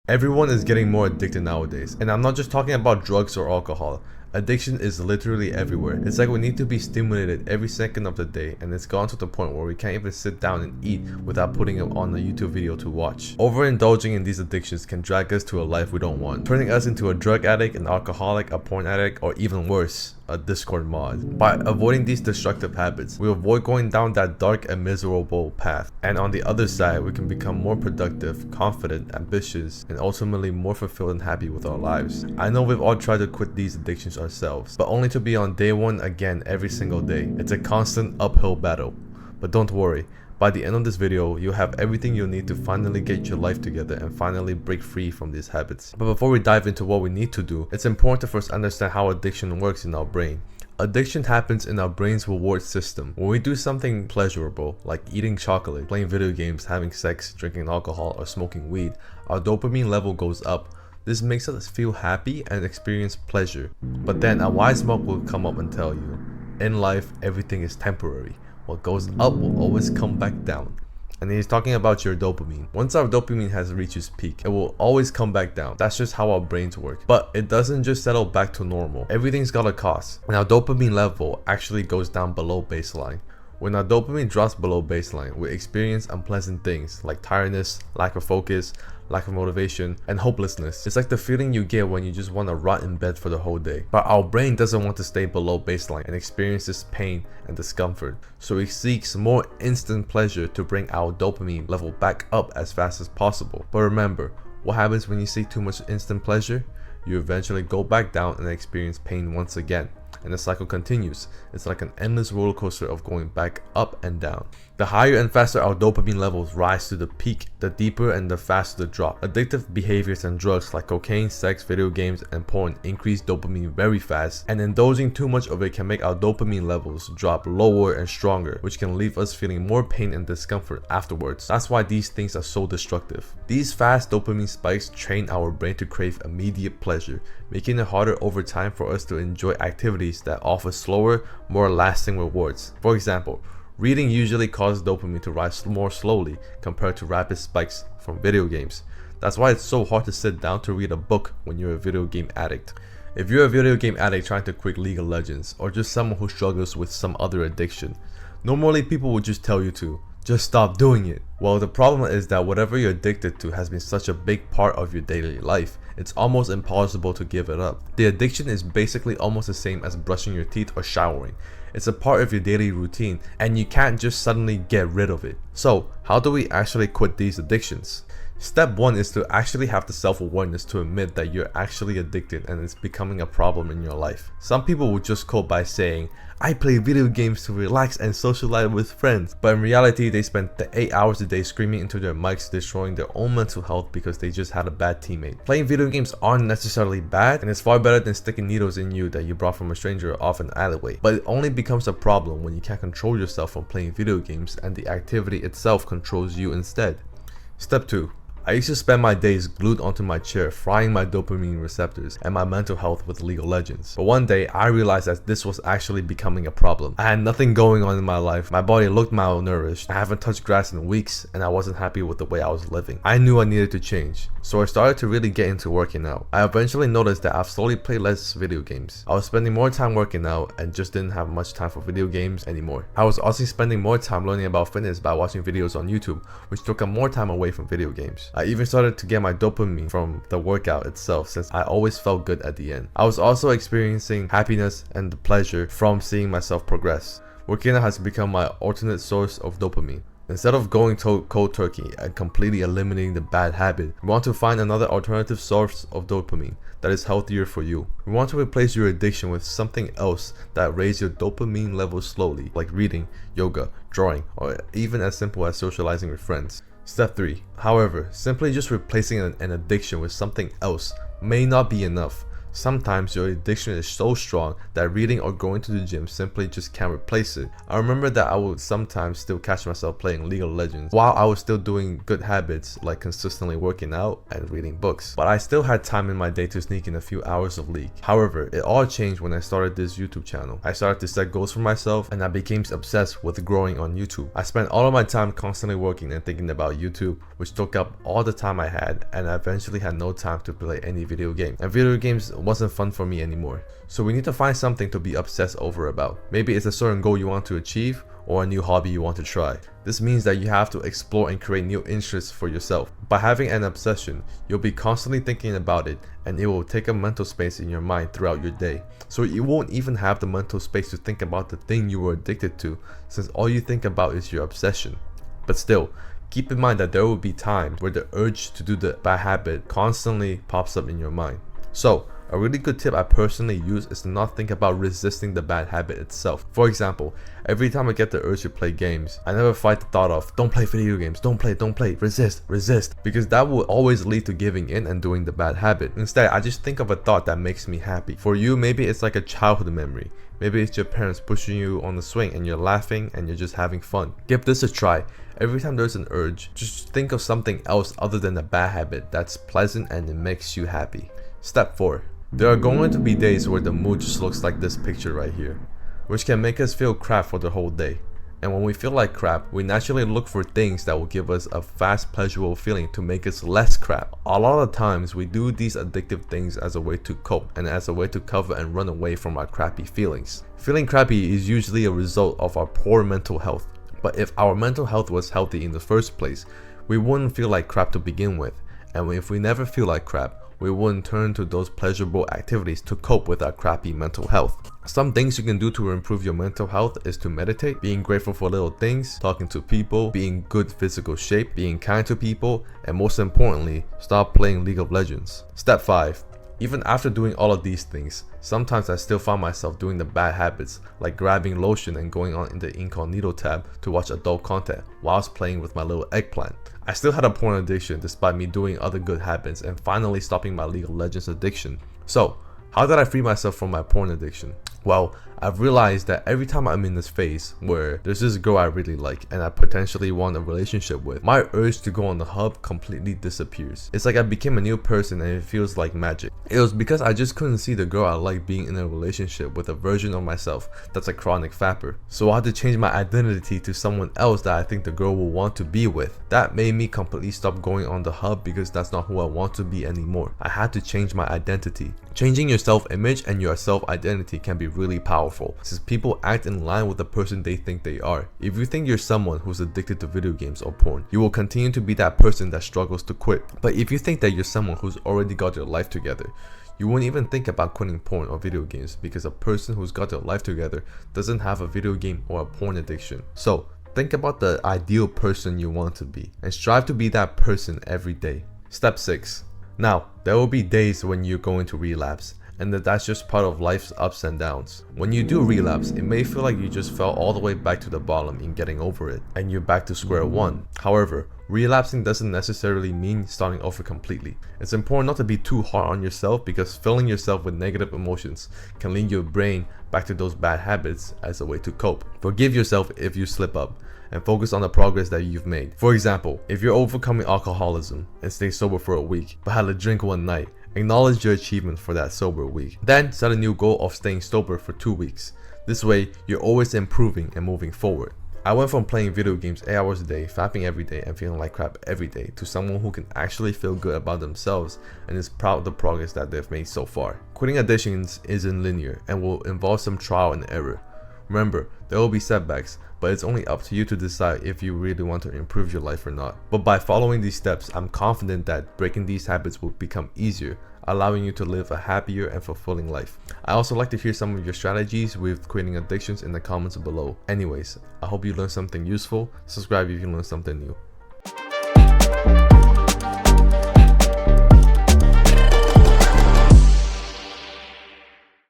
Everyone is getting more addicted nowadays, and I'm not just talking about drugs or alcohol. Addiction is literally everywhere. It's like we need to be stimulated every second of the day, and it's gone to the point where we can't even sit down and eat without putting it on a YouTube video to watch. Overindulging in these addictions can drag us to a life we don't want, turning us into a drug addict, an alcoholic, a porn addict, or even worse, a Discord mod. By avoiding these destructive habits, we avoid going down that dark and miserable path. And on the other side, we can become more productive, confident, ambitious, and ultimately more fulfilled and happy with our lives. I know we've all tried to quit these addictions ourselves, but only to be on day one again every single day. It's a constant uphill battle. But don't worry, by the end of this video, you'll have everything you'll need to finally get your life together and finally break free from these habits. But before we dive into what we need to do, it's important to first understand how addiction works in our brain. Addiction happens in our brain's reward system. When we do something pleasurable, like eating chocolate, playing video games, having sex, drinking alcohol, or smoking weed, our dopamine level goes up. This makes us feel happy and experience pleasure. But then a wise monk will come up and tell you, in life, everything is temporary. What goes up will always come back down. And he's talking about your dopamine. Once our dopamine has reached its peak, it will always come back down. That's just how our brains work. But it doesn't just settle back to normal. Everything's got a cost. And our dopamine level actually goes down below baseline. When our dopamine drops below baseline, we experience unpleasant things like tiredness, lack of focus, lack of motivation, and hopelessness. It's like the feeling you get when you just want to rot in bed for the whole day. But our brain doesn't want to stay below baseline and experiences pain and discomfort. So it seeks more instant pleasure to bring our dopamine level back up as fast as possible. But remember, what happens when you seek too much instant pleasure? You eventually go back down and experience pain once again. And the cycle continues. It's like an endless roller coaster of going back up and down. The higher and faster our dopamine levels rise to the peak, the deeper and the faster the drop. Addictive behaviors and drugs like cocaine, sex, video games, and porn increase dopamine very fast, and indulging too much of it can make our dopamine levels drop lower and stronger, which can leave us feeling more pain and discomfort afterwards. That's why these things are so destructive. These fast dopamine spikes train our brain to crave immediate pleasure, making it harder over time for us to enjoy activities that offer slower, more lasting rewards. For example, reading usually causes dopamine to rise more slowly compared to rapid spikes from video games. That's why it's so hard to sit down to read a book when you're a video game addict. If you're a video game addict trying to quit League of Legends, or just someone who struggles with some other addiction, normally people would just tell you to just stop doing it. Well, the problem is that whatever you're addicted to has been such a big part of your daily life, it's almost impossible to give it up. The addiction is basically almost the same as brushing your teeth or showering. It's a part of your daily routine, and you can't just suddenly get rid of it. So, how do we actually quit these addictions? Step 1 is to actually have the self-awareness to admit that you're actually addicted and it's becoming a problem in your life. Some people will just cope by saying, I play video games to relax and socialize with friends. But in reality, they spend 8 hours a day screaming into their mics, destroying their own mental health because they just had a bad teammate. Playing video games aren't necessarily bad, and it's far better than sticking needles in you that you brought from a stranger off an alleyway. But it only becomes a problem when you can't control yourself from playing video games and the activity itself controls you instead. Step 2. I used to spend my days glued onto my chair, frying my dopamine receptors and my mental health with League of Legends. But one day, I realized that this was actually becoming a problem. I had nothing going on in my life, my body looked malnourished, I haven't touched grass in weeks, and I wasn't happy with the way I was living. I knew I needed to change, so I started to really get into working out. I eventually noticed that I've slowly played less video games. I was spending more time working out and just didn't have much time for video games anymore. I was also spending more time learning about fitness by watching videos on YouTube, which took up more time away from video games. I even started to get my dopamine from the workout itself, since I always felt good at the end. I was also experiencing happiness and the pleasure from seeing myself progress. Working out has become my alternate source of dopamine. Instead of going cold turkey and completely eliminating the bad habit, we want to find another alternative source of dopamine that is healthier for you. We want to replace your addiction with something else that raises your dopamine level slowly, like reading, yoga, drawing, or even as simple as socializing with friends. Step 3. However, simply just replacing an addiction with something else may not be enough. Sometimes your addiction is so strong that reading or going to the gym simply just can't replace it. I remember that I would sometimes still catch myself playing League of Legends while I was still doing good habits like consistently working out and reading books. But I still had time in my day to sneak in a few hours of League. However, it all changed when I started this YouTube channel. I started to set goals for myself and I became obsessed with growing on YouTube. I spent all of my time constantly working and thinking about YouTube, which took up all the time I had, and I eventually had no time to play any video game. And video games wasn't fun for me anymore. So we need to find something to be obsessed over about. Maybe it's a certain goal you want to achieve or a new hobby you want to try. This means that you have to explore and create new interests for yourself. By having an obsession, you'll be constantly thinking about it and it will take up mental space in your mind throughout your day. So you won't even have the mental space to think about the thing you were addicted to, since all you think about is your obsession. But still, keep in mind that there will be times where the urge to do the bad habit constantly pops up in your mind. So, a really good tip I personally use is to not think about resisting the bad habit itself. For example, every time I get the urge to play games, I never fight the thought of, don't play video games, don't play, resist, because that will always lead to giving in and doing the bad habit. Instead, I just think of a thought that makes me happy. For you, maybe it's like a childhood memory. Maybe it's your parents pushing you on the swing and you're laughing and you're just having fun. Give this a try. Every time there's an urge, just think of something else other than a bad habit that's pleasant and it makes you happy. Step 4. There are going to be days where the mood just looks like this picture right here, which can make us feel crap for the whole day. And when we feel like crap, we naturally look for things that will give us a fast, pleasurable feeling to make us less crap. A lot of times, we do these addictive things as a way to cope and as a way to cover and run away from our crappy feelings. Feeling crappy is usually a result of our poor mental health. But if our mental health was healthy in the first place, we wouldn't feel like crap to begin with. And if we never feel like crap, we wouldn't turn to those pleasurable activities to cope with our crappy mental health. Some things you can do to improve your mental health is to meditate, being grateful for little things, talking to people, being in good physical shape, being kind to people, and most importantly, stop playing League of Legends. Step 5. Even after doing all of these things, sometimes I still find myself doing the bad habits like grabbing lotion and going on in the incognito tab to watch adult content whilst playing with my little eggplant. I still had a porn addiction despite me doing other good habits and finally stopping my League of Legends addiction. So, how did I free myself from my porn addiction? Well, I've realized that every time I'm in this phase where there's this girl I really like and I potentially want a relationship with, my urge to go on the hub completely disappears. It's like I became a new person and it feels like magic. It was because I just couldn't see the girl I like being in a relationship with a version of myself that's a chronic fapper. So I had to change my identity to someone else that I think the girl will want to be with. That made me completely stop going on the hub because that's not who I want to be anymore. I had to change my identity. Changing your self-image and your self-identity can be really powerful, since people act in line with the person they think they are. If you think you're someone who's addicted to video games or porn, you will continue to be that person that struggles to quit. But if you think that you're someone who's already got their life together, you wouldn't even think about quitting porn or video games, because a person who's got their life together doesn't have a video game or a porn addiction. So think about the ideal person you want to be and strive to be that person every day. Step 6. Now, there will be days when you're going to relapse, and that's just part of life's ups and downs. When you do relapse, it may feel like you just fell all the way back to the bottom in getting over it, and you're back to square one. However, relapsing doesn't necessarily mean starting over completely. It's important not to be too hard on yourself, because filling yourself with negative emotions can lead your brain back to those bad habits as a way to cope. Forgive yourself if you slip up, and focus on the progress that you've made. For example, if you're overcoming alcoholism and stay sober for a week, but had a drink one night, acknowledge your achievement for that sober week. Then set a new goal of staying sober for 2 weeks. This way, you're always improving and moving forward. I went from playing video games 8 hours a day, fapping every day, and feeling like crap every day, to someone who can actually feel good about themselves and is proud of the progress that they've made so far. Quitting addictions isn't linear and will involve some trial and error. Remember, there will be setbacks, but it's only up to you to decide if you really want to improve your life or not. But by following these steps, I'm confident that breaking these habits will become easier, allowing you to live a happier and fulfilling life. I also like to hear some of your strategies with quitting addictions in the comments below. Anyways, I hope you learned something useful. Subscribe if you learned something new.